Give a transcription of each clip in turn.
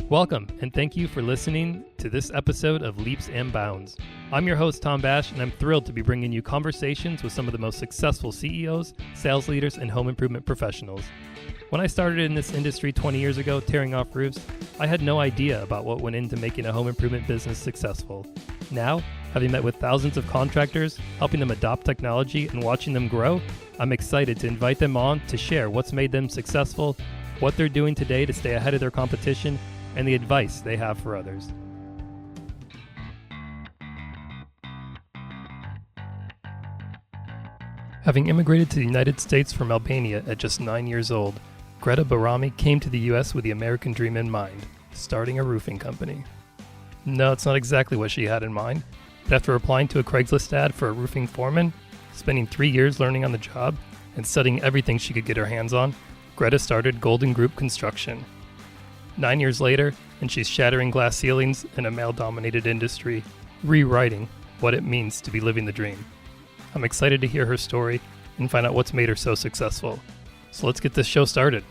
Welcome, and thank you for listening to this episode of Leaps and Bounds. I'm your host, Tom Bash, and I'm thrilled to be bringing you conversations with some of the most successful CEOs, sales leaders, and home improvement professionals. When I started in this industry 20 years ago, tearing off roofs, I had no idea about what went into making a home improvement business successful. Now, having met with thousands of contractors, helping them adopt technology, and watching them grow, I'm excited to invite them on to share what's made them successful, what they're doing today to stay ahead of their competition, and the advice they have for others. Having immigrated to the United States from Albania at just 9 years old, Greta Bajrami came to the U.S. with the American dream in mind, starting a roofing company. No, it's not exactly what she had in mind, but after applying to a Craigslist ad for a roofing foreman, spending 3 years learning on the job, and studying everything she could get her hands on, Greta started Golden Group Construction. 9 years later, and she's shattering glass ceilings in a male-dominated industry, rewriting what it means to be living the dream. I'm excited to hear her story and find out what's made her so successful. So let's get this show started.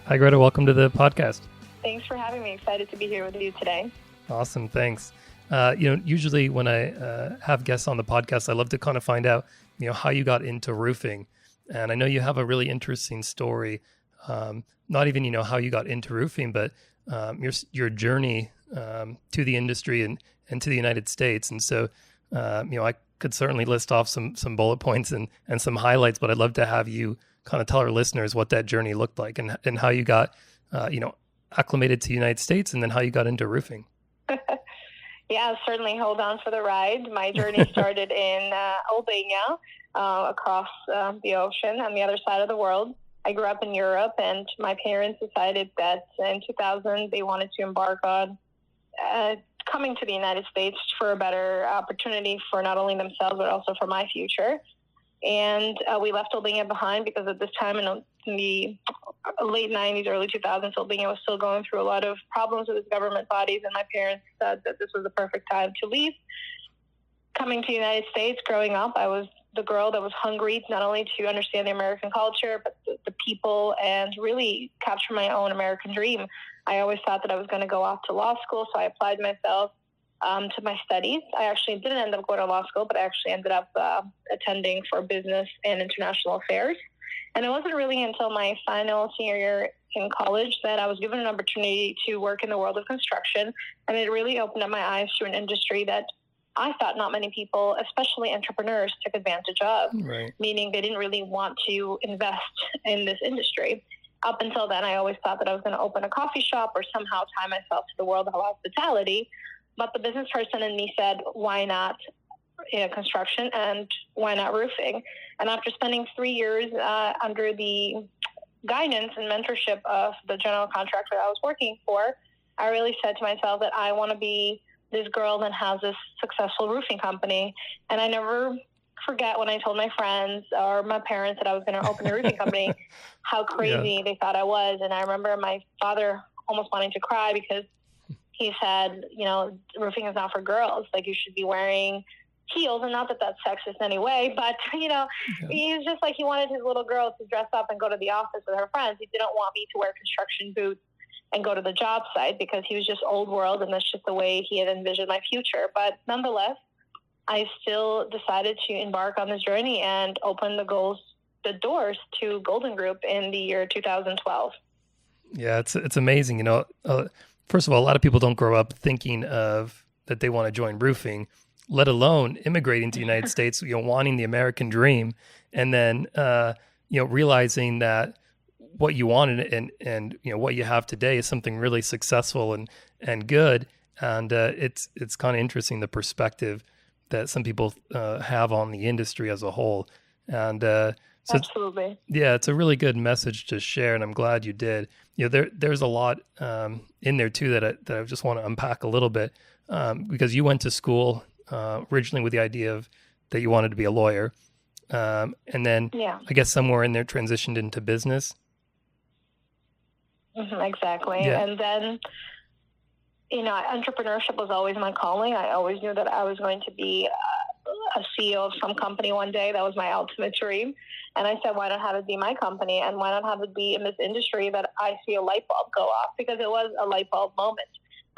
Hi, Greta. Welcome to the podcast. Thanks for having me. Excited to be here with you today. Awesome. Thanks. Usually when I have guests on the podcast, I love to kind of find out, how you got into roofing. And I know you have a really interesting story. Not even, how you got into roofing, but your journey to the industry and to the United States. And so, I could certainly list off some bullet points and some highlights, but I'd love to have you kind of tell our listeners what that journey looked like and how you got, acclimated to the United States and then how you got into roofing. Yeah, certainly hold on for the ride. My journey started in Albania, across the ocean on the other side of the world. I grew up in Europe, and my parents decided that in 2000 they wanted to embark on coming to the United States for a better opportunity for not only themselves, but also for my future. And we left Albania behind because at this time in the late 90s, early 2000s, Albania was still going through a lot of problems with its government bodies, and my parents said that this was the perfect time to leave. Coming to the United States, growing up, I was the girl that was hungry not only to understand the American culture, but the people, and really capture my own American dream. I always thought that I was going to go off to law school, so I applied myself to my studies. I actually didn't end up going to law school, but I actually ended up attending for business and international affairs. And it wasn't really until my final senior year in college that I was given an opportunity to work in the world of construction, and it really opened up my eyes to an industry that I thought not many people, especially entrepreneurs, took advantage of, right. Meaning they didn't really want to invest in this industry. Up until then, I always thought that I was going to open a coffee shop or somehow tie myself to the world of hospitality. But the business person in me said, why not construction and why not roofing? And after spending 3 years under the guidance and mentorship of the general contractor I was working for, I really said to myself that I want to be this girl that has this successful roofing company. And I never forget when I told my friends or my parents that I was going to open a roofing company, how crazy they thought I was. And I remember my father almost wanting to cry because he said, roofing is not for girls. Like, you should be wearing heels. And not that that's sexist in any way, but, he's just like, he wanted his little girl to dress up and go to the office with her friends. He didn't want me to wear construction boots and go to the job site because he was just old world, and that's just the way he had envisioned my future. But nonetheless, I still decided to embark on this journey and open the doors to Golden Group in the year 2012. Yeah, it's amazing. First of all, a lot of people don't grow up thinking of that they want to join roofing, let alone immigrating to the United States, wanting the American dream, and then realizing that what you wanted and what you have today is something really successful and good. And it's kind of interesting, the perspective that some people have on the industry as a whole. And absolutely. It's a really good message to share, and I'm glad you did. There's a lot in there too that I just want to unpack a little bit, because you went to school originally with the idea of that you wanted to be a lawyer, and then I guess somewhere in there transitioned into business. Exactly. Yeah. And then, entrepreneurship was always my calling. I always knew that I was going to be a CEO of some company one day. That was my ultimate dream. And I said, why not have it be my company? And why not have it be in this industry that I see a light bulb go off? Because it was a light bulb moment.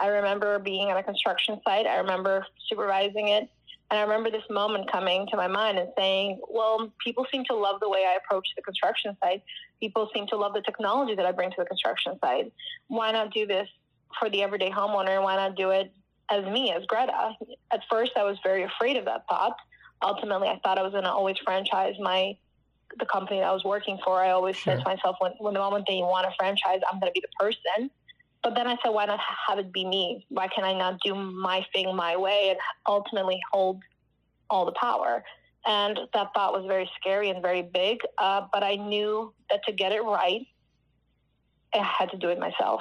I remember being at a construction site. I remember supervising it. And I remember this moment coming to my mind and saying, well, people seem to love the way I approach the construction site. People seem to love the technology that I bring to the construction site. Why not do this for the everyday homeowner? And why not do it as me, as Greta? At first, I was very afraid of that thought. Ultimately, I thought I was going to always franchise the company that I was working for. I always said to myself, when the moment that you want a franchise, I'm going to be the person. But then I said, why not have it be me? Why can I not do my thing my way and ultimately hold all the power? And that thought was very scary and very big. But I knew that to get it right, I had to do it myself.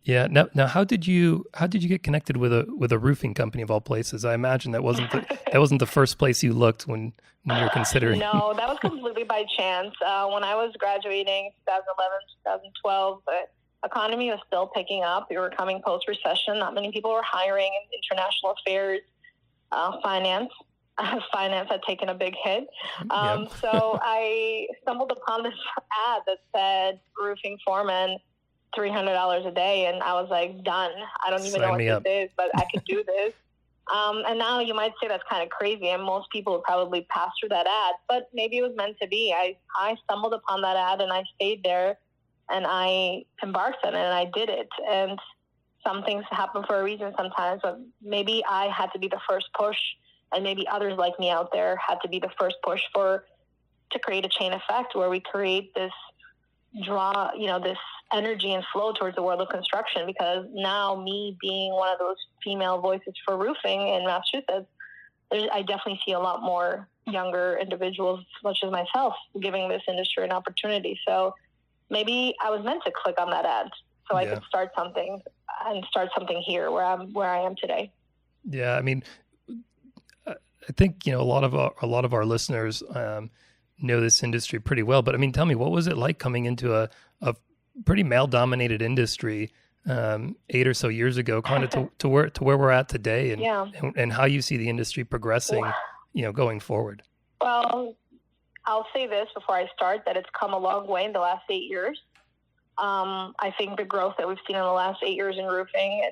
Yeah. Now, how did you get connected with a roofing company of all places? I imagine that wasn't the first place you looked when you were considering. No, that was completely by chance. When I was graduating, 2011, 2012, the economy was still picking up. We were coming post-recession. Not many people were hiring in international affairs, finance. Finance had taken a big hit. So I stumbled upon this ad that said roofing foreman, $300 a day. And I was like, done. I don't even know what this is, but I could do this. And now you might say that's kind of crazy. And most people would probably pass through that ad, but maybe it was meant to be. I stumbled upon that ad and I stayed there and I embarked on it and I did it. And some things happen for a reason sometimes, but maybe I had to be the first push. And maybe others like me out there had to be the first push to create a chain effect where we create this this energy and flow towards the world of construction. Because now, me being one of those female voices for roofing in Massachusetts, I definitely see a lot more younger individuals, such as myself, giving this industry an opportunity. So maybe I was meant to click on that ad so I could start something here where I am today. Yeah, I mean, I think a lot of our listeners know this industry pretty well. But I mean, tell me, what was it like coming into a pretty male-dominated industry 8 or so years ago, kind of to where we're at today, and how you see the industry progressing, going forward? Well, I'll say this before I start, that it's come a long way in the last 8 years. I think the growth that we've seen in the last 8 years in roofing,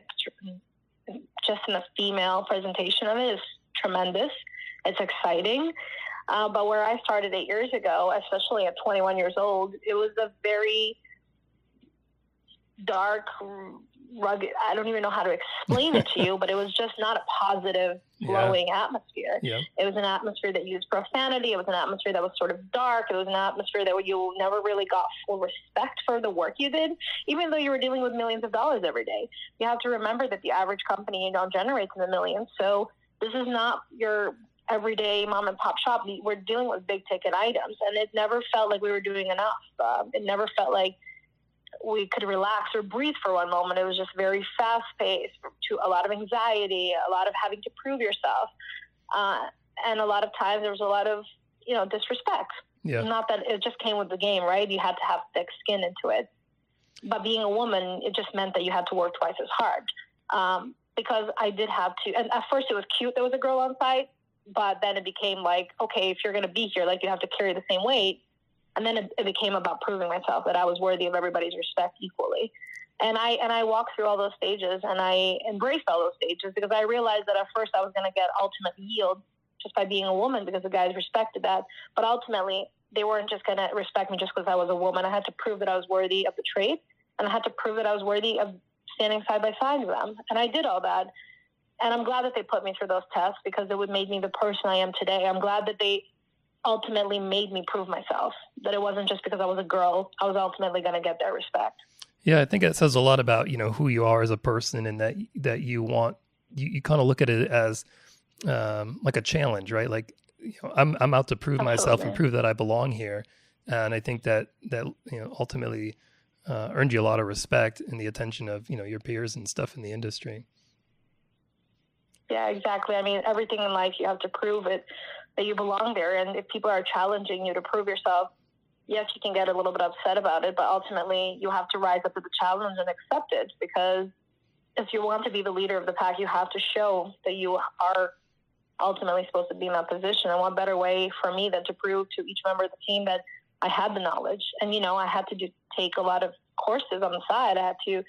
just in the female presentation of it, is tremendous. It's exciting. But where I started 8 years ago, especially at 21 years old, it was a very dark, rugged, I don't even know how to explain it to you, but it was just not a positive, flowing atmosphere. Yeah. It was an atmosphere that used profanity. It was an atmosphere that was sort of dark. It was an atmosphere that you never really got full respect for the work you did, even though you were dealing with millions of dollars every day. You have to remember that the average company generates in the millions. So this is not your everyday mom and pop shop. We're dealing with big ticket items, and it never felt like we were doing enough. It never felt like we could relax or breathe for one moment. It was just very fast paced, to a lot of anxiety, a lot of having to prove yourself. And a lot of times there was a lot of, disrespect. Yeah. Not that it just came with the game, right? You had to have thick skin into it. But being a woman, it just meant that you had to work twice as hard. Because I did have to, and at first it was cute there was a girl on site, but then it became like, okay, if you're going to be here, like, you have to carry the same weight. And then it became about proving myself that I was worthy of everybody's respect equally. And I walked through all those stages, and I embraced all those stages, because I realized that at first I was going to get ultimate yield just by being a woman, because the guys respected that. But ultimately, they weren't just going to respect me just because I was a woman. I had to prove that I was worthy of the trade, and I had to prove that I was worthy of standing side by side with them. And I did all that. And I'm glad that they put me through those tests, because it would make me the person I am today. I'm glad that they ultimately made me prove myself, that it wasn't just because I was a girl. I was ultimately going to get their respect. Yeah, I think it says a lot about, who you are as a person, and that you want, you kind of look at it as like a challenge, right? Like, I'm out to prove myself and prove that I belong here. And I think that ultimately earned you a lot of respect and the attention of, your peers and stuff in the industry. Yeah, exactly. I mean, everything in life, you have to prove it, that you belong there. And if people are challenging you to prove yourself, yes, you can get a little bit upset about it, but ultimately you have to rise up to the challenge and accept it, because if you want to be the leader of the pack, you have to show that you are ultimately supposed to be in that position. And what better way for me than to prove to each member of the team that I had the knowledge. And, I had to take a lot of courses on the side. I had to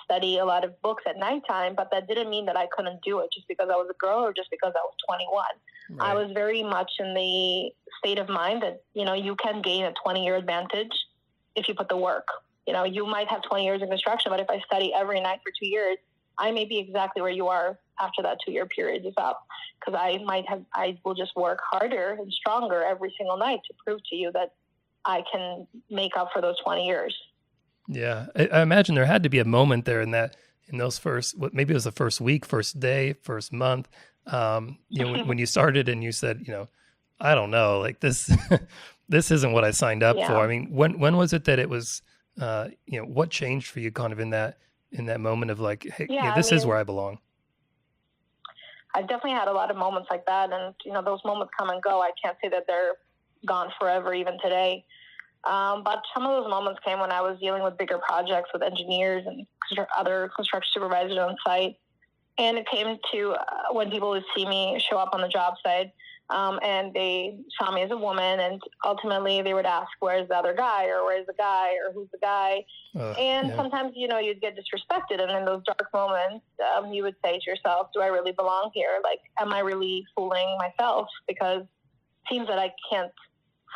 study a lot of books at nighttime, but that didn't mean that I couldn't do it just because I was a girl or just because I was 21. Right. I was very much in the state of mind that, you can gain a 20-year advantage if you put the work. You might have 20 years in construction, but if I study every night for 2 years, I may be exactly where you are after that 2-year period is up, because I will just work harder and stronger every single night to prove to you that I can make up for those 20 years. Yeah. I imagine there had to be a moment there in those first, maybe it was the first week, first day, first month, when you started and you said, I don't know, like this, this isn't what I signed up for. I mean, when was it that it was, what changed for you kind of in that moment of like, hey, this is where I belong? I've definitely had a lot of moments like that. And, those moments come and go. I can't say that they're gone forever, even today. But some of those moments came when I was dealing with bigger projects with engineers and other construction supervisors on site. And it came to when people would see me show up on the job site, and they saw me as a woman, and ultimately they would ask, where's the other guy, or where's the guy, or who's the guy? Sometimes, you'd get disrespected. And in those dark moments, you would say to yourself, do I really belong here? Like, am I really fooling myself? Because it seems that I can't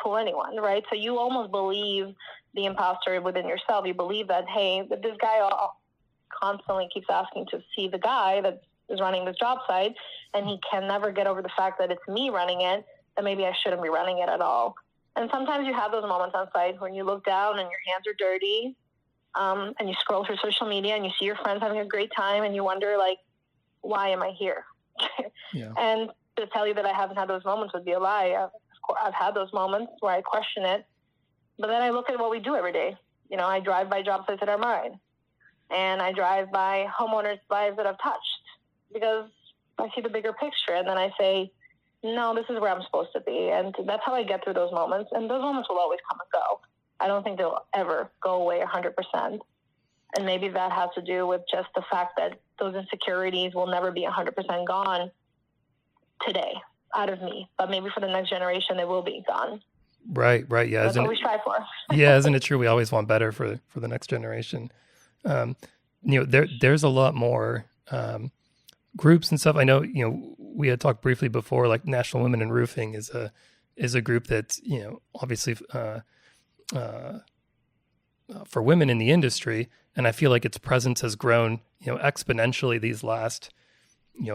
fool anyone, right? So you almost believe the imposter within yourself. You believe that, hey, that this guy constantly keeps asking to see the guy that is running this job site, and he can never get over the fact that it's me running it, that maybe I shouldn't be running it at all. And sometimes you have those moments on site when you look down and your hands are dirty, and you scroll through social media and you see your friends having a great time, and you wonder, like, why am I here? And to tell you that I haven't had those moments would be a lie. I've had those moments where I question it, but then I look at what we do every day. I drive by job sites that are mine, and I drive by homeowners' lives that I've touched, because I see the bigger picture, and then I say, no, this is where I'm supposed to be. And that's how I get through those moments. And those moments will always come and go. I don't think they'll ever go away 100%. And maybe that has to do with just the fact that those insecurities will never be 100% gone today out of me, but maybe for the next generation, they will be gone. Right. Yeah. That's what we strive for. Yeah. Isn't it true? We always want better for the next generation. There's a lot more groups and stuff. I know, we had talked briefly before, like National Women in Roofing is a group that's, obviously for women in the industry. And I feel like its presence has grown, exponentially these last,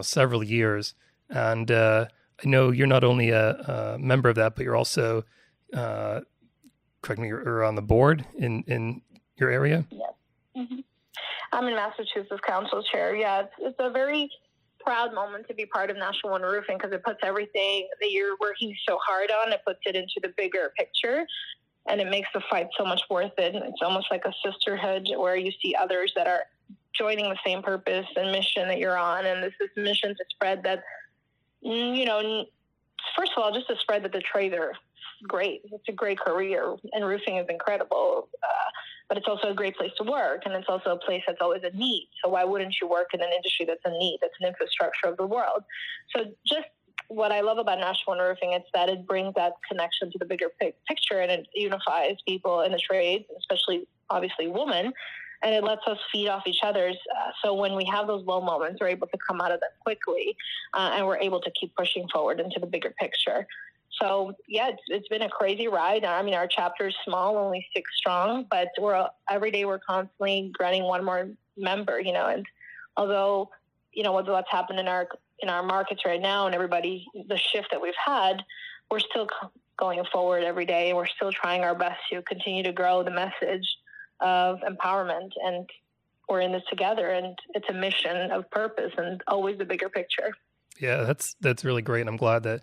several years. And I know you're not only a member of that, but you're also, correct me, you're on the board in your area? Yes. Mm-hmm. I'm in Massachusetts Council Chair. Yeah, it's a very proud moment to be part of National Women Roofing, because it puts everything that you're working so hard on, it puts it into the bigger picture, and it makes the fight so much worth it. And it's almost like a sisterhood where you see others that are joining the same purpose and mission that you're on. And this is mission to spread that, first of all, just to spread that the trades are great. It's a great career, and roofing is incredible. But it's also a great place to work, and it's also a place that's always a need. So why wouldn't you work in an industry that's a need, that's an infrastructure of the world? So just what I love about National Women Roofing, it's that it brings that connection to the bigger picture, and it unifies people in the trades, especially obviously women, and it lets us feed off each other's. So when we have those low moments, we're able to come out of them quickly, and we're able to keep pushing forward into the bigger picture. So, yeah, it's been a crazy ride. I mean, our chapter is small, only 6 strong, but every day we're constantly growing one more member, and although, what's happened in our markets right now, and the shift that we've had, we're still going forward every day. We're still trying our best to continue to grow the message of empowerment, and we're in this together, and it's a mission of purpose and always the bigger picture. Yeah, that's really great. And I'm glad that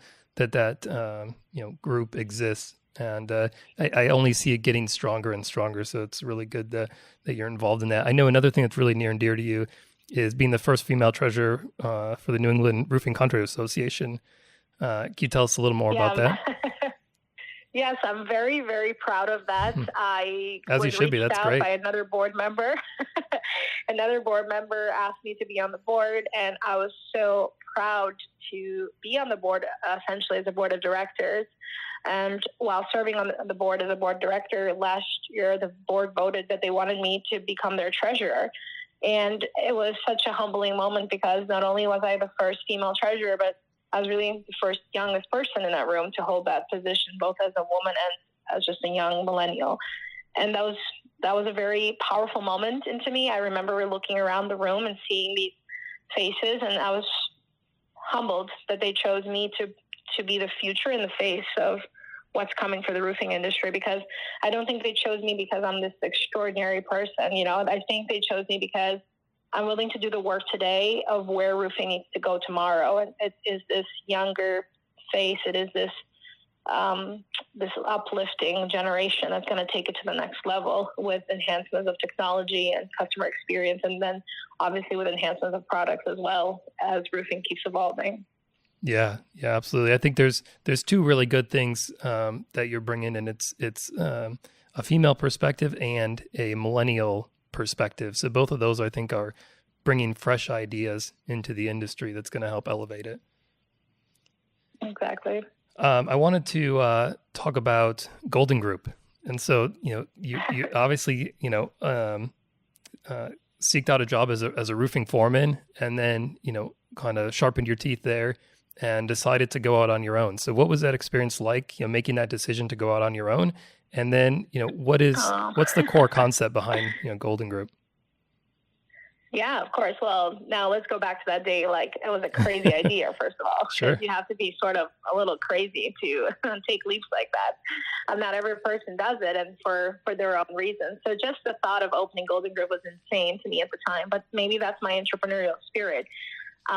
group exists, and I only see it getting stronger and stronger. So it's really good that you're involved in that. I know another thing that's really near and dear to you is being the first female treasurer for the New England Roofing Contractors Association. Can you tell us a little more about that? Yes, I'm very, very proud of that. I As you was should be. reached That's out great. by another board member. Another board member asked me to be on the board, and I was so proud to be on the board, essentially as a board of directors. And while serving on the board as a board director last year, the board voted that they wanted me to become their treasurer. And it was such a humbling moment because not only was I the first female treasurer, but I was really the first youngest person in that room to hold that position, both as a woman and as just a young millennial. And that was a very powerful moment into me. I remember looking around the room and seeing these faces, and I was humbled that they chose me to be the future and the face of what's coming for the roofing industry, because I don't think they chose me because I'm this extraordinary person. You know, I think they chose me because I'm willing to do the work today of where roofing needs to go tomorrow. And it is this younger face. It is this uplifting generation that's going to take it to the next level with enhancements of technology and customer experience, and then obviously with enhancements of products as well as roofing keeps evolving. Yeah, absolutely. I think there's two really good things that you're bringing, and it's a female perspective and a millennial perspective. So both of those, I think, are bringing fresh ideas into the industry that's going to help elevate it. Exactly. I wanted to talk about Golden Group, and so you obviously seeked out a job as a roofing foreman, and then kind of sharpened your teeth there and decided to go out on your own. So what was that experience like, making that decision to go out on your own? And then, what's the core concept behind, Golden Group? Yeah, of course. Well, now let's go back to that day. Like, it was a crazy idea, first of all. Sure. You have to be sort of a little crazy to take leaps like that. Not every person does it, and for their own reasons. So just the thought of opening Golden Group was insane to me at the time, but maybe that's my entrepreneurial spirit.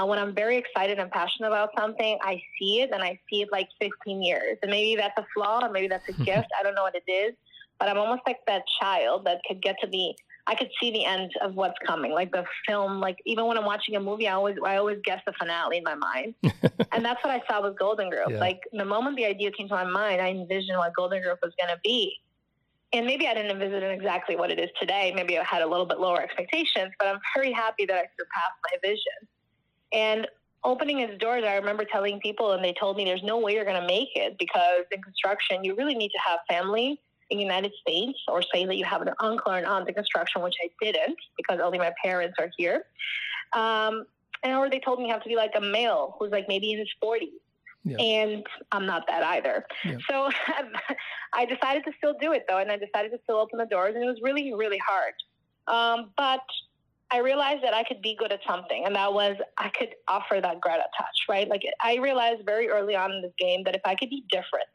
When I'm very excited and passionate about something, I see it, and I see it like 15 years. And maybe that's a flaw, or maybe that's a gift. I don't know what it is, but I'm almost like that child that could get to I could see the end of what's coming, like the film. Like, even when I'm watching a movie, I always guess the finale in my mind. And that's what I saw with Golden Group. Yeah. Like, the moment the idea came to my mind, I envisioned what Golden Group was going to be. And maybe I didn't envision exactly what it is today. Maybe I had a little bit lower expectations, but I'm very happy that I surpassed my vision. And opening its doors, I remember telling people, and they told me there's no way you're going to make it, because in construction, you really need to have family in the United States, or say that you have an uncle or an aunt in construction, which I didn't, because only my parents are here. Or they told me you have to be like a male who's like maybe in his 40s. Yeah. And I'm not that either. Yeah. So I decided to still do it, though, and I decided to still open the doors, and it was really, really hard. But I realized that I could be good at something, and that was I could offer that Greta touch, right? Like, I realized very early on in this game that if I could be different,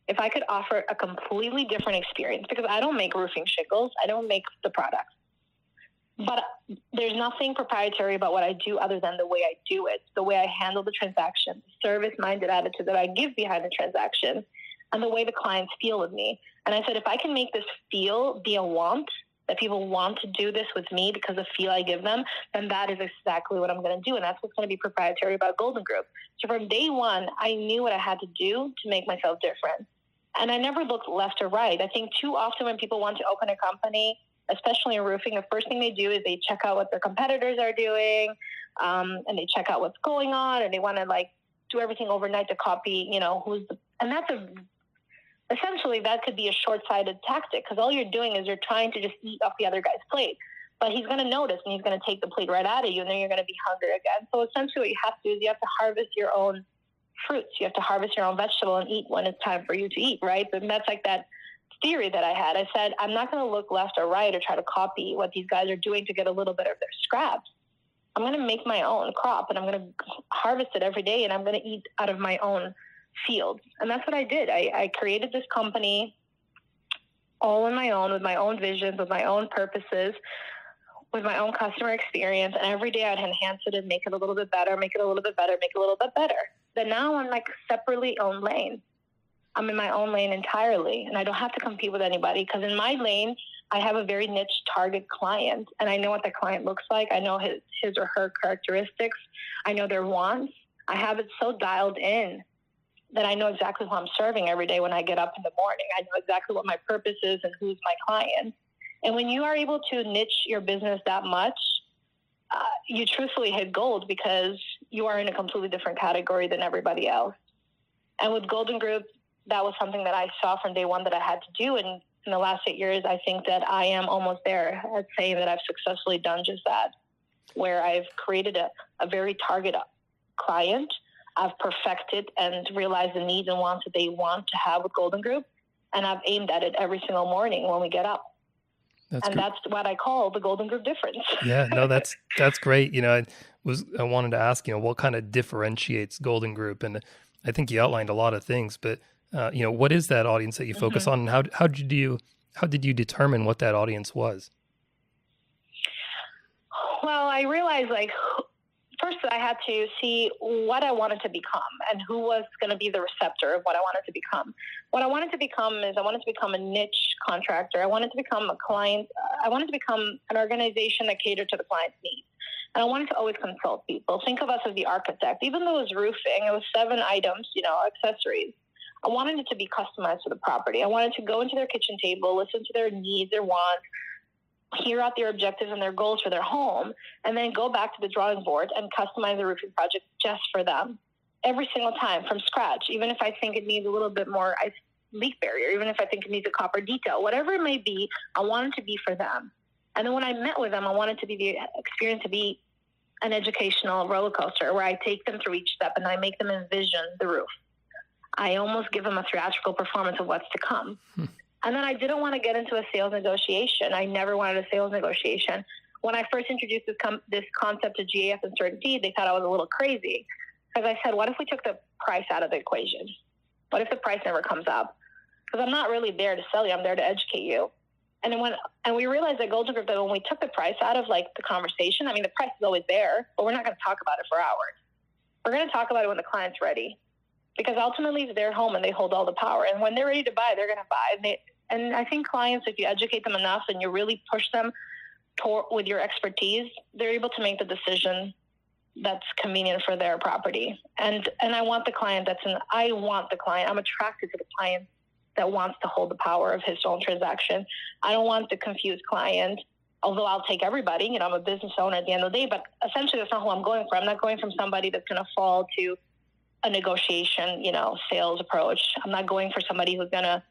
if I could offer a completely different experience, because I don't make roofing shingles, I don't make the products, but there's nothing proprietary about what I do other than the way I do it, the way I handle the transaction, the service-minded attitude that I give behind the transaction, and the way the clients feel with me. And I said, if I can make this feel be a want, that people want to do this with me because of the feel I give them, then that is exactly what I'm going to do. And that's what's going to be proprietary about Golden Group. So from day one, I knew what I had to do to make myself different. And I never looked left or right. I think too often when people want to open a company, especially in roofing, the first thing they do is they check out what their competitors are doing, and they check out what's going on, and they want to like do everything overnight to copy, and that's essentially that could be a short-sighted tactic, because all you're doing is you're trying to just eat off the other guy's plate. But he's going to notice, and he's going to take the plate right out of you, and then you're going to be hungry again. So essentially what you have to do is you have to harvest your own fruits. You have to harvest your own vegetable and eat when it's time for you to eat, right? And that's like that theory that I had. I said, I'm not going to look left or right or try to copy what these guys are doing to get a little bit of their scraps. I'm going to make my own crop, and I'm going to harvest it every day, and I'm going to eat out of my own field. And that's what I did. I created this company all on my own, with my own visions, with my own purposes, with my own customer experience. And every day I'd enhance it and make it a little bit better, make it a little bit better, make it a little bit better. Then now I'm like separately owned lane. I'm in my own lane entirely, and I don't have to compete with anybody, because in my lane, I have a very niche target client, and I know what the client looks like. I know his or her characteristics. I know their wants. I have it so dialed in then I know exactly who I'm serving every day when I get up in the morning. I know exactly what my purpose is and who's my client. And when you are able to niche your business that much, you truthfully hit gold because you are in a completely different category than everybody else. And with Golden Group, that was something that I saw from day one that I had to do. And in the last 8 years, I think that I am almost there at saying that I've successfully done just that, where I've created a very target client. I've perfected and realized the needs and wants that they want to have with Golden Group. And I've aimed at it every single morning when we get up. That's what I call the Golden Group difference. Yeah, no, that's great. I wanted to ask, what kind of differentiates Golden Group? And I think you outlined a lot of things, but what is that audience that you focus on, and how did you determine what that audience was? Well, I realized first I had to see what I wanted to become and who was going to be the receptor of what I wanted to become. What I wanted to become is I wanted to become a niche contractor. I wanted to become a client. I wanted to become an organization that catered to the client's needs. And I wanted to always consult people. Think of us as the architect. Even though it was roofing, it was 7 items, accessories. I wanted it to be customized to the property. I wanted to go into their kitchen table, listen to their needs, their wants, hear out their objectives and their goals for their home, and then go back to the drawing board and customize the roofing project just for them every single time from scratch. Even if I think it needs a little bit more leak barrier, even if I think it needs a copper detail, whatever it may be, I want it to be for them. And then when I met with them, I wanted the experience to be an educational roller coaster where I take them through each step and I make them envision the roof. I almost give them a theatrical performance of what's to come. And then I didn't want to get into a sales negotiation. I never wanted a sales negotiation. When I first introduced this concept to GAF and Certainty, they thought I was a little crazy. Because I said, what if we took the price out of the equation? What if the price never comes up? Because I'm not really there to sell you. I'm there to educate you. And we realized at Golden Group that when we took the price out of the conversation, the price is always there, but we're not going to talk about it for hours. We're going to talk about it when the client's ready. Because ultimately it's their home and they hold all the power. And when they're ready to buy, they're going to buy. And I think clients, if you educate them enough and you really push them with your expertise, they're able to make the decision that's convenient for their property. And I want the client I'm attracted to the client that wants to hold the power of his own transaction. I don't want the confused client, although I'll take everybody. I'm a business owner at the end of the day, but essentially that's not who I'm going for. I'm not going from somebody that's going to fall to a negotiation, sales approach. I'm not going for somebody who's going to,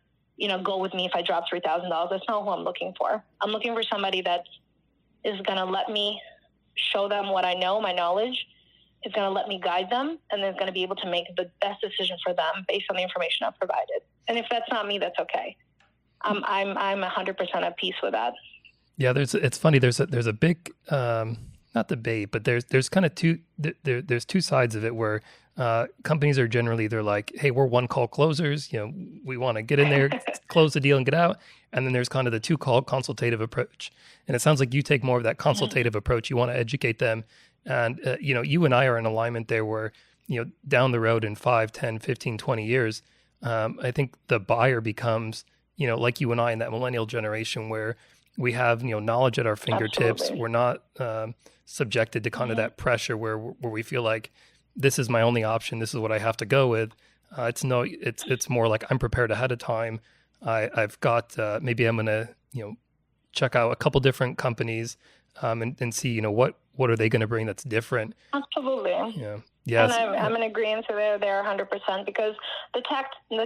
go with me if I drop $3,000. That's not who I'm looking for. I'm looking for somebody that is going to let me show them what I know, my knowledge. Is going to let me guide them, and then is going to be able to make the best decision for them based on the information I've provided. And if that's not me, that's okay. I'm 100% at peace with that. Yeah, it's funny. There's a big not debate, but there's kind of there's two sides of it where companies are generally, they're like, hey, we're one call closers. We want to get in there, close the deal and get out. And then there's kind of the 2 call consultative approach. And it sounds like you take more of that consultative approach. You want to educate them. And, you and I are in alignment there where, down the road in 5, 10, 15, 20 years, I think the buyer becomes, like you and I in that millennial generation where we have, knowledge at our fingertips. Absolutely. We're not subjected to kind of that pressure where we feel like this is my only option. This is what I have to go with. It's more like I'm prepared ahead of time. I've got, maybe I'm going to, check out a couple different companies and see, what are they going to bring that's different? Absolutely. Yeah. Yes. And I'm in agreement with there 100% because the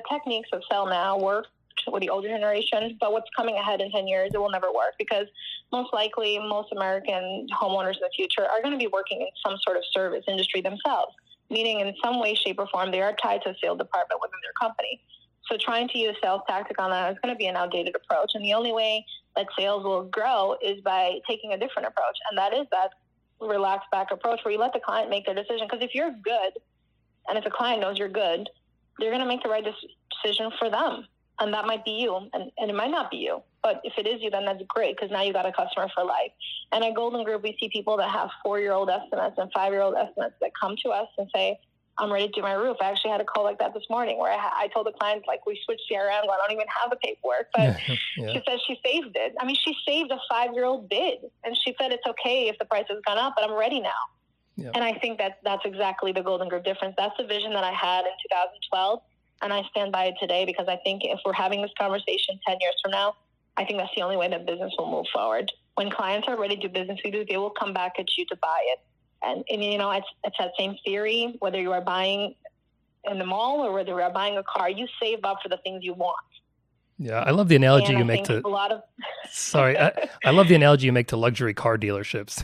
techniques of sell now work with the older generation, but what's coming ahead in 10 years, it will never work because most likely most American homeowners in the future are going to be working in some sort of service industry themselves, meaning in some way, shape, or form, they are tied to a sales department within their company. So trying to use sales tactic on that is going to be an outdated approach. And the only way that sales will grow is by taking a different approach. And that is that relaxed back approach where you let the client make their decision. Because if you're good, and if the client knows you're good, they're going to make the right decision for them. And that might be you, and it might not be you. But if it is you, then that's great, because now you got a customer for life. And at Golden Group, we see people that have 4-year-old estimates and 5-year-old estimates that come to us and say, I'm ready to do my roof. I actually had a call like that this morning where I told the client, we switched CRM, I don't even have the paperwork. But yeah. She said she saved it. She saved a 5-year-old bid. And she said, it's okay if the price has gone up, but I'm ready now. Yeah. And I think that's exactly the Golden Group difference. That's the vision that I had in 2012. And I stand by it today because I think if we're having this conversation 10 years from now, I think that's the only way that business will move forward. When clients are ready to do business with you, they will come back at you to buy it. And it's that same theory, whether you are buying in the mall or whether you are buying a car, you save up for the things you want. Yeah, I love the analogy you make to Sorry, I love the analogy you make to luxury car dealerships.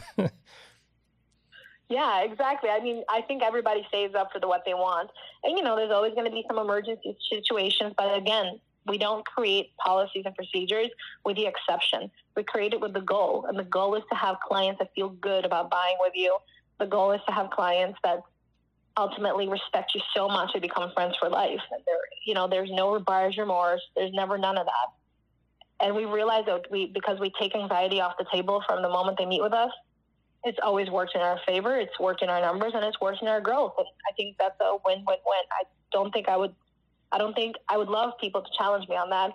Yeah, exactly. I mean, I think everybody saves up for what they want. And, there's always going to be some emergency situations. But again, we don't create policies and procedures with the exception. We create it with the goal. And the goal is to have clients that feel good about buying with you. The goal is to have clients that ultimately respect you so much they become friends for life. And there's no buyer's remorse. There's never none of that. And we realize that because we take anxiety off the table from the moment they meet with us, it's always worked in our favor. It's worked in our numbers, and it's worked in our growth. And I think that's a win-win-win. I don't think I would love people to challenge me on that.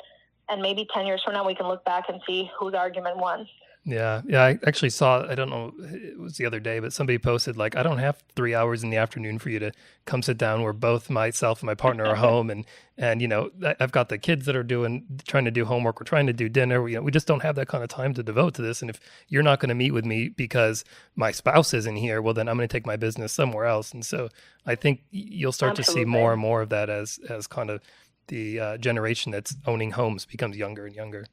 And maybe 10 years from now, we can look back and see whose argument won. Yeah. I actually saw, I don't know, it was the other day, but somebody posted I don't have 3 hours in the afternoon for you to come sit down where both myself and my partner are home. And I've got the kids that are trying to do homework. We're trying to do dinner. We just don't have that kind of time to devote to this. And if you're not going to meet with me because my spouse isn't here, well, then I'm going to take my business somewhere else. And so I think you'll start Absolutely. to see more and more of that as kind of the generation that's owning homes becomes younger and younger.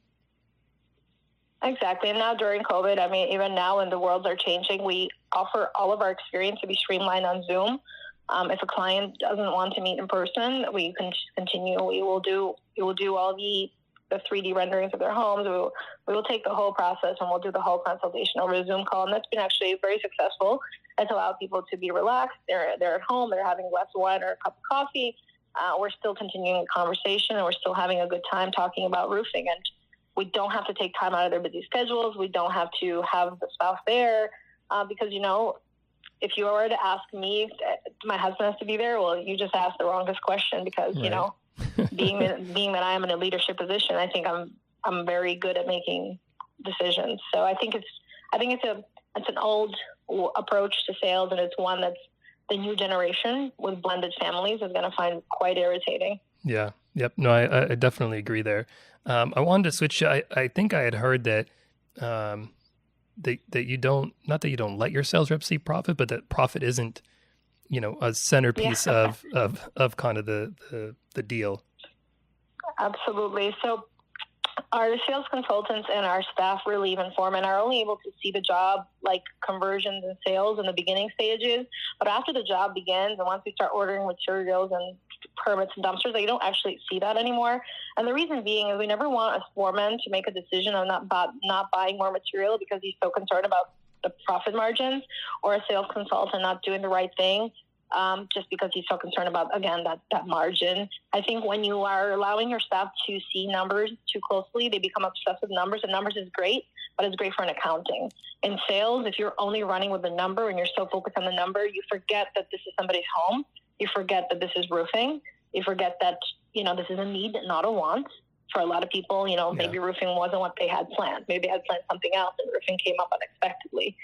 Exactly. And now during COVID, I mean, even now when the worlds are changing, we offer all of our experience to be streamlined on Zoom. If a client doesn't want to meet in person, we can continue. We will do all the 3D renderings of their homes. We will take the whole process and we'll do the whole consultation over a Zoom call. And that's been actually very successful. It's allowed people to be relaxed. They're at home. They're having a glass of wine or a cup of coffee. We're still continuing the conversation and we're still having a good time talking about roofing. And we don't have to take time out of their busy schedules. We don't have to have the spouse there because, if you were to ask me if my husband has to be there, well, you just asked the wrongest question because, right. being that I am in a leadership position, I think I'm very good at making decisions. So I think it's an old approach to sales, and it's one that's the new generation with blended families is going to find quite irritating. Yeah. Yep. No, I definitely agree there. I wanted to switch. I think I had heard that that you don't, not that you don't let your sales reps see profit, but that profit isn't, a centerpiece of kind of the deal. Absolutely. So our sales consultants and our staff really even foremen are only able to see the job like conversions and sales in the beginning stages. But after the job begins and once we start ordering materials and permits and dumpsters, you don't actually see that anymore. And the reason being is we never want a foreman to make a decision of not buying more material because he's so concerned about the profit margins, or a sales consultant not doing the right thing just because he's so concerned about, again, that margin. I think when you are allowing your staff to see numbers too closely, they become obsessed with numbers, and numbers is great, but it's great for an accounting. In sales, if you're only running with the number and you're so focused on the number, you forget that this is somebody's home. You forget that this is roofing. You forget that, this is a need, not a want. For a lot of people, maybe roofing wasn't what they had planned. Maybe they had planned something else and roofing came up unexpectedly.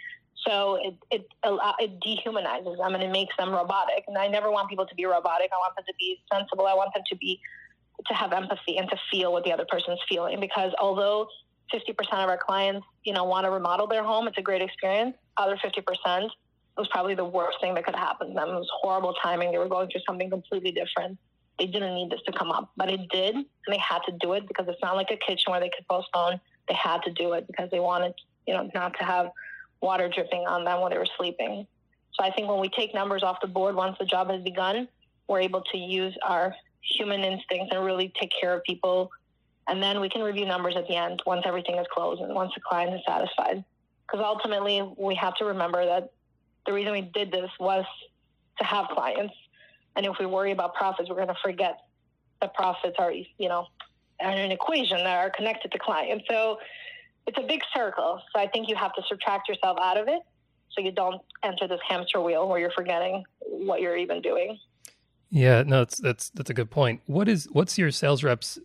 So it dehumanizes them and it makes them robotic. And I never want people to be robotic. I want them to be sensible. I want them to have empathy and to feel what the other person's feeling. Because although 50% of our clients, want to remodel their home, it's a great experience. Other 50% was probably the worst thing that could happen to them. It was horrible timing. They were going through something completely different. They didn't need this to come up, but it did. And they had to do it because it's not like a kitchen where they could postpone. They had to do it because they wanted, not to have water dripping on them when they were sleeping. So I think when we take numbers off the board, once the job has begun, we're able to use our human instincts and really take care of people. And then we can review numbers at the end once everything is closed and once the client is satisfied. Because ultimately, we have to remember that the reason we did this was to have clients. And if we worry about profits, we're going to forget that profits are, an equation that are connected to clients. So it's a big circle. So I think you have to subtract yourself out of it so you don't enter this hamster wheel where you're forgetting what you're even doing. Yeah, no, that's a good point. What's your sales reps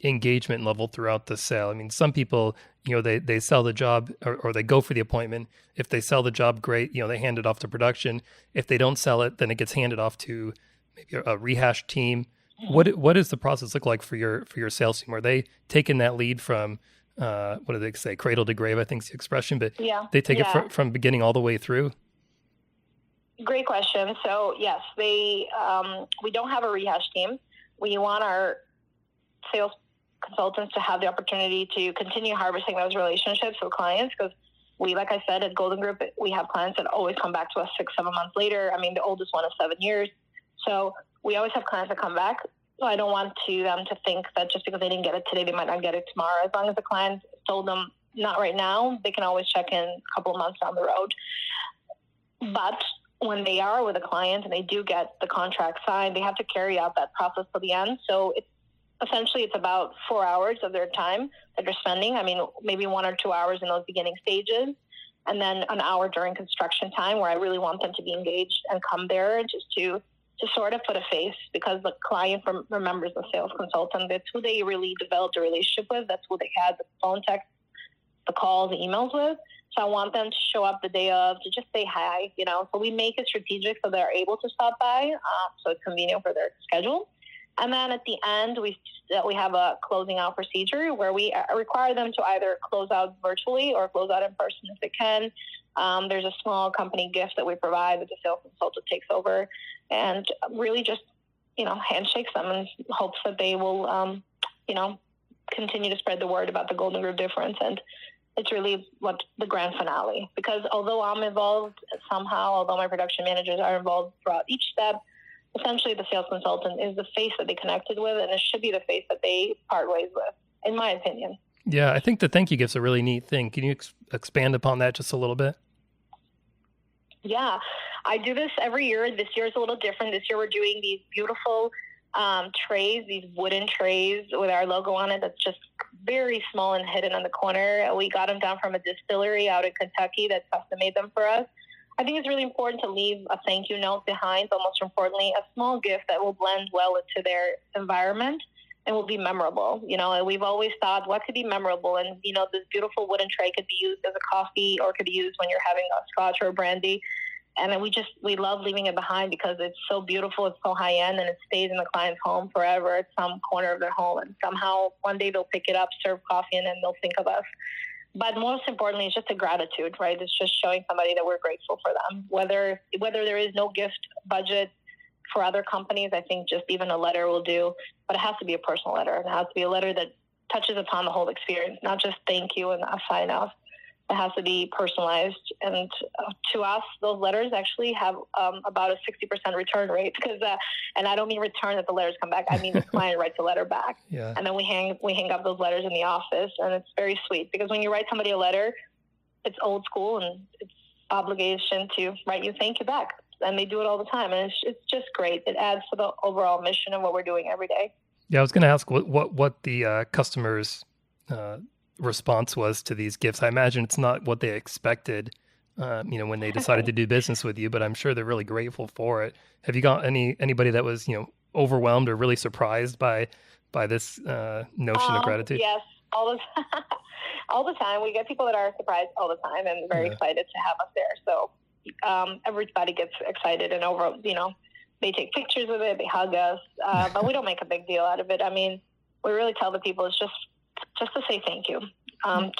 engagement level throughout the sale? I mean, some people, they sell the job or they go for the appointment. If they sell the job, great. They hand it off to production. If they don't sell it, then it gets handed off to maybe a rehash team. What does the process look like for your sales team? Are they taking that lead from what do they say, cradle to grave? I think is the expression, but they take it from beginning all the way through. Great question. So yes, we don't have a rehash team. We want our sales consultants to have the opportunity to continue harvesting those relationships with clients, because like I said, at Golden Group, we have clients that always come back to us 6-7 months later. I mean, the oldest one is 7 years. So we always have clients that come back. So I don't want them to think that just because they didn't get it today, they might not get it tomorrow. As long as the client told them not right now, they can always check in a couple of months down the road. But when they are with a client and they do get the contract signed, they have to carry out that process to the end. So it's about 4 hours of their time that they're spending. I mean, maybe 1 or 2 hours in those beginning stages, and then an hour during construction time, where I really want them to be engaged and come there just to sort of put a face, because the client remembers the sales consultant. That's who they really developed a relationship with. That's who they had the phone text, the calls, the emails with. So I want them to show up the day of to just say hi, So we make it strategic so they're able to stop by, so it's convenient for their schedule. And then at the end, we have a closing out procedure where we require them to either close out virtually or close out in person if they can. There's a small company gift that we provide that the sales consultant takes over, and really just, handshakes them in hopes that they will, continue to spread the word about the Golden Group difference. And it's really what the grand finale, because although I'm involved somehow, although my production managers are involved throughout each step, essentially the sales consultant is the face that they connected with, and it should be the face that they part ways with, in my opinion. Yeah, I think the thank you gift's a really neat thing. Can you expand upon that just a little bit? Yeah, I do this every year. This year is a little different. This year we're doing these beautiful trays, these wooden trays with our logo on it that's just very small and hidden in the corner. We got them down from a distillery out in Kentucky that custom made them for us. I think it's really important to leave a thank you note behind, but most importantly, a small gift that will blend well into their environment and will be memorable. And we've always thought, what could be memorable? And, this beautiful wooden tray could be used as a coffee, or could be used when you're having a scotch or a brandy. And then we love leaving it behind because it's so beautiful, it's so high end, and it stays in the client's home forever at some corner of their home. And somehow one day they'll pick it up, serve coffee, and then they'll think of us. But most importantly, it's just a gratitude, right? It's just showing somebody that we're grateful for them. Whether there is no gift budget for other companies, I think just even a letter will do. But it has to be a personal letter. It has to be a letter that touches upon the whole experience, not just thank you and a sign off. It has to be personalized. And to us, those letters actually have about a 60% return rate. And I don't mean return that the letters come back. I mean the client writes a letter back. Yeah. And then we hang up those letters in the office. And it's very sweet, because when you write somebody a letter, it's old school and it's obligation to write you thank you back. And they do it all the time. And it's just great. It adds to the overall mission of what we're doing every day. Yeah, I was going to ask what the customers' response was to these gifts. I imagine it's not what they expected, when they decided to do business with you, but I'm sure they're really grateful for it. Have you got anybody that was, overwhelmed or really surprised by this notion of gratitude? Yes, all the time. We get people that are surprised all the time and very excited to have us there. So everybody gets excited and they take pictures of it, they hug us, but we don't make a big deal out of it. I mean, we really tell the people it's just to say thank you.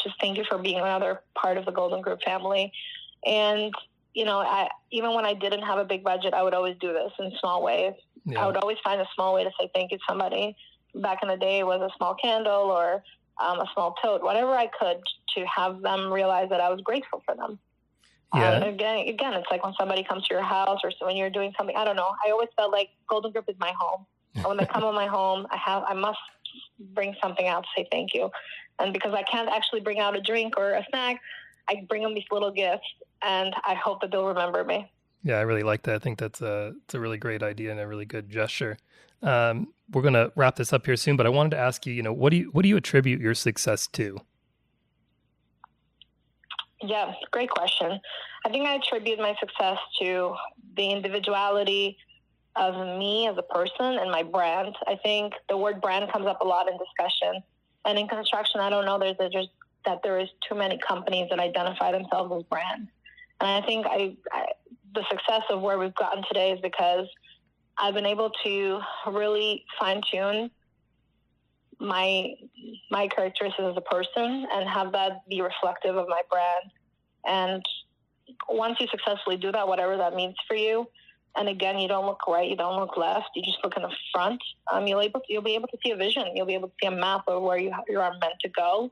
Just thank you for being another part of the Golden Group family. And, even when I didn't have a big budget, I would always do this in small ways. Yeah. I would always find a small way to say thank you to somebody. Back in the day, it was a small candle or a small tote, whatever I could to have them realize that I was grateful for them. Yeah. Again, it's like when somebody comes to your house or when you're doing something, I don't know. I always felt like Golden Group is my home. And when they come to my home, I must bring something out to say thank you. And because I can't actually bring out a drink or a snack, I bring them these little gifts, and I hope that they'll remember me. Yeah, I really like that. I think it's a really great idea and a really good gesture. We're going to wrap this up here soon, but I wanted to ask you, what do you attribute your success to? Yeah, great question. I think I attribute my success to the individuality of me as a person and my brand. I think the word brand comes up a lot in discussion. And in construction, I don't know, there's that there is too many companies that identify themselves as brands. And I think the success of where we've gotten today is because I've been able to really fine-tune my characteristics as a person and have that be reflective of my brand. And once you successfully do that, whatever that means for you, and again, you don't look right, you don't look left, you just look in the front, you'll be able to see a vision. You'll be able to see a map of where you are meant to go.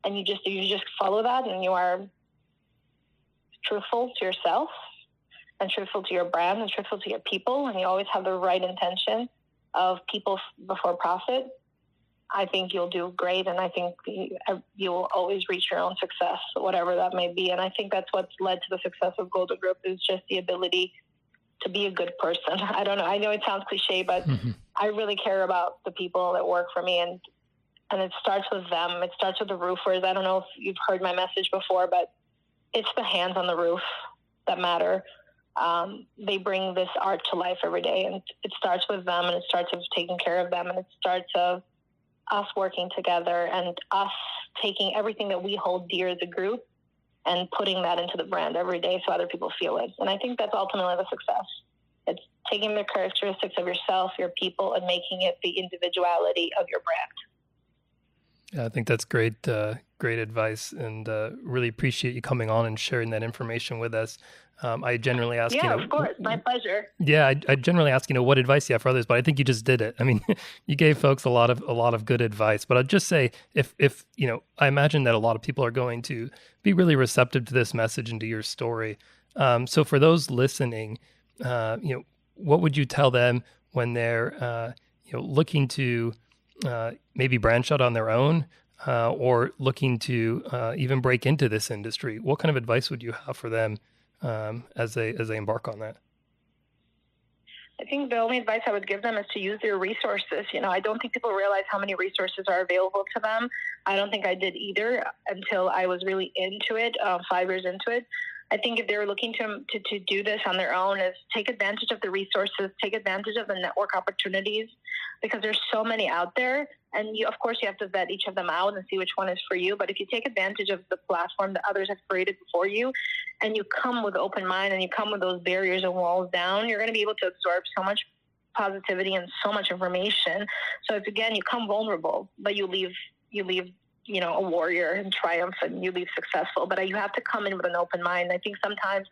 And you just follow that, and you are truthful to yourself and truthful to your brand and truthful to your people, and you always have the right intention of people before profit. I think you'll do great, and I think you will always reach your own success, whatever that may be. And I think that's what's led to the success of Golden Group, is just the ability to be a good person. I don't know. I know it sounds cliche, but I really care about the people that work for me, and it starts with them. It starts with the roofers. I don't know if you've heard my message before, but it's the hands on the roof that matter. They bring this art to life every day, and it starts with them, and it starts with taking care of them, and it starts of us working together and us taking everything that we hold dear as a group and putting that into the brand every day so other people feel it. And I think that's ultimately the success. It's taking the characteristics of yourself, your people, and making it the individuality of your brand. Yeah, I think that's great advice, and really appreciate you coming on and sharing that information with us. I generally ask, yeah, of course, my pleasure. Yeah, I generally ask, what advice you have for others, but I think you just did it. I mean, you gave folks a lot of good advice. But I'd just say, if I imagine that a lot of people are going to be really receptive to this message and to your story. So for those listening, what would you tell them when they're looking to maybe branch out on their own, or looking to even break into this industry? What kind of advice would you have for them as they embark on that? I think the only advice I would give them is to use their resources. I don't think people realize how many resources are available to them. I don't think I did either until I was really into it, 5 years into it. I think if they're looking to do this on their own, is take advantage of the resources, take advantage of the network opportunities, because there's so many out there. And of course, you have to vet each of them out and see which one is for you. But if you take advantage of the platform that others have created before you, and you come with an open mind and you come with those barriers and walls down, you're going to be able to absorb so much positivity and so much information. So if, again, you come vulnerable, but you leave a warrior in triumph, and you leave successful. But you have to come in with an open mind. I think sometimes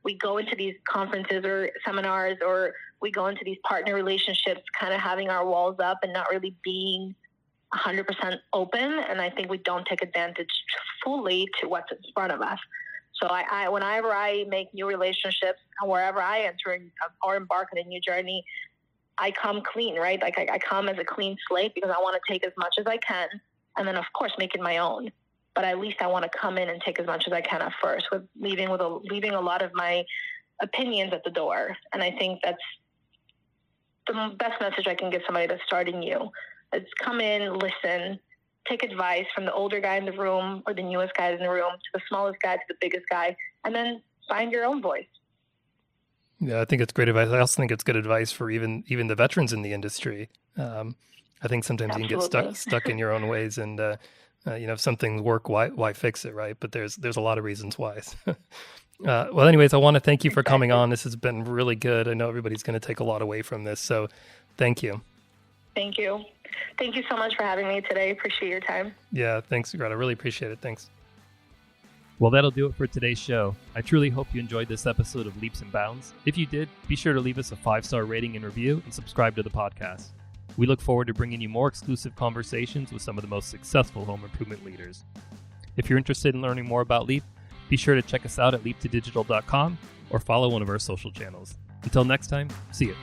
we go into these conferences or seminars, or we go into these partner relationships kind of having our walls up and not really being 100% open. And I think we don't take advantage fully to what's in front of us. So whenever I make new relationships, and wherever I enter or embark on a new journey, I come clean, right? Like I come as a clean slate, because I want to take as much as I can, and then of course make it my own. But at least I want to come in and take as much as I can at first, with leaving a lot of my opinions at the door. And I think that's the best message I can give somebody that's starting new. Is come in, listen, take advice from the older guy in the room or the newest guy in the room, to the smallest guy to the biggest guy, and then find your own voice. Yeah, I think it's great advice. I also think it's good advice for even the veterans in the industry. I think sometimes Absolutely. You can get stuck in your own ways, and if something work, why fix it, right? But there's a lot of reasons why. Well, anyways, I want to thank you for coming on. This has been really good. I know everybody's going to take a lot away from this, so thank you. Thank you. Thank you so much for having me today. Appreciate your time. Yeah, thanks, Greta. I really appreciate it. Thanks. Well, that'll do it for today's show. I truly hope you enjoyed this episode of Leaps and Bounds. If you did, be sure to leave us a 5-star rating and review, and subscribe to the podcast. We look forward to bringing you more exclusive conversations with some of the most successful home improvement leaders. If you're interested in learning more about Leap, be sure to check us out at leaptodigital.com or follow one of our social channels. Until next time, see you.